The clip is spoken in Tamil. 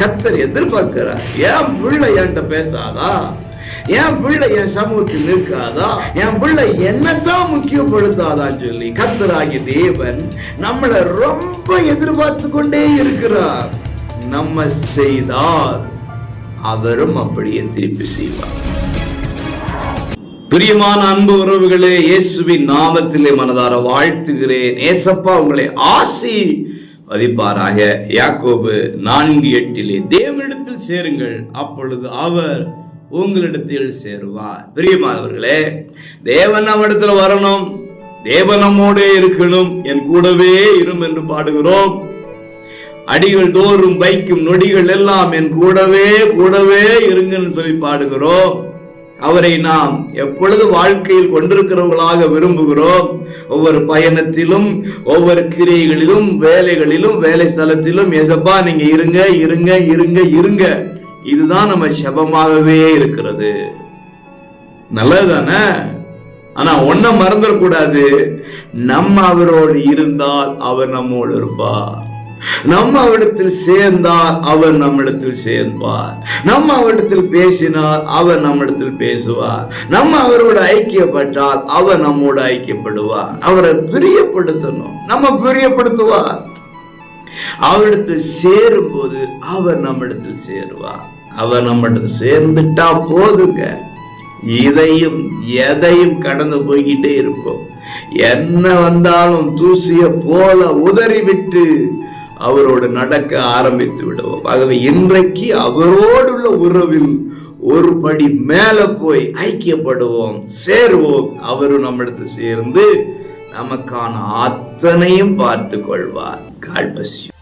கர்த்தர் எதிர்பார்க்கிறார். என் பிள்ளை என்கிட்ட பேசாதா? என் பிள்ளை என் சமூகத்தில் நிற்காதா? என் பிள்ளை என்னத்தான் முக்கியப்படுத்தாதான்னு சொல்லி கர்த்தராகிய தேவன் நம்மளை ரொம்ப எதிர்பார்த்து கொண்டே இருக்கிறார். நம்ம செய்தால் அவரும் அப்படியே திருப்பி செய்வார். பிரியமான அன்பு உறவுகளே, இயேசுவின் நாமத்திலே மனதார வாழ்த்துகிறேன். ஏசப்பா உங்களை ஆசீர்வதிப்பாராக. யாக்கோபு 4:8 தேவனிடத்தில் சேருங்கள், அப்பொழுது அவர் உங்களிடத்தில் சேருவார். பிரியமானவர்களே, தேவன் நம்மிடத்தில் வரணும், தேவன் நம்மோடே இருக்கணும், என் கூடவே இரும் என்று பாடுகிறோம். அடிகள் தோறும் வைக்கும் நொடிகள் எல்லாம் என் கூடவே கூடவே இருங்கன்னு சொல்லி பாடுகிறோம். அவரை நாம் எப்பொழுது வாழ்க்கையில் கொண்டிருக்கிறவர்களாக விரும்புகிறோம். ஒவ்வொரு பயணத்திலும், ஒவ்வொரு கிரியைகளிலும், வேலைகளிலும், வேலை ஸ்தலத்திலும் ஏசப்பா நீங்க இருங்க இருங்க இருங்க இருங்க, இதுதான் நம்ம செபமாகவே இருக்கிறது. நல்லதுதானே? ஆனா ஒன்ன மறந்துடக்கூடாது, நம்ம அவரோடு இருந்தால் அவர் நம்மோடு இருப்பார். நம்ம அவரிடத்தில் சேர்ந்தால் அவர் நம்மிடத்தில் சேர்ப்பார். நம்ம அவரிடத்தில் பேசினால் அவர் நம்மிடத்தில் பேசுவார். நம்ம அவரோடு ஐக்கியப்பட்டால் அவர் நம்மோடு ஐக்கியப்படுவார். அவரை பிரியப்படுத்தணும், நம்ம பிரியப்படுத்துவார். அவரிடத்தில் சேரும் போது அவர் நம்மிடத்தில் சேருவார். அவர் நம்மிடத்தில் சேர்ந்துட்டா போதுங்க, இதையும் எதையும் கடந்து போய்கிட்டே இருப்போம். என்ன வந்தாலும் தூசிய போல உதறிவிட்டு அவரோடு நடக்க ஆரம்பித்து விடுவோம். ஆகவே இன்றைக்கு அவரோடுள்ள உறவில் ஒரு படி மேல போய் ஐக்கியப்படுவோம், சேருவோம். அவரும் நம்மிடத்தில் சேர்ந்து நமக்கான அத்தனையும் பார்த்து கொள்வார். God bless you.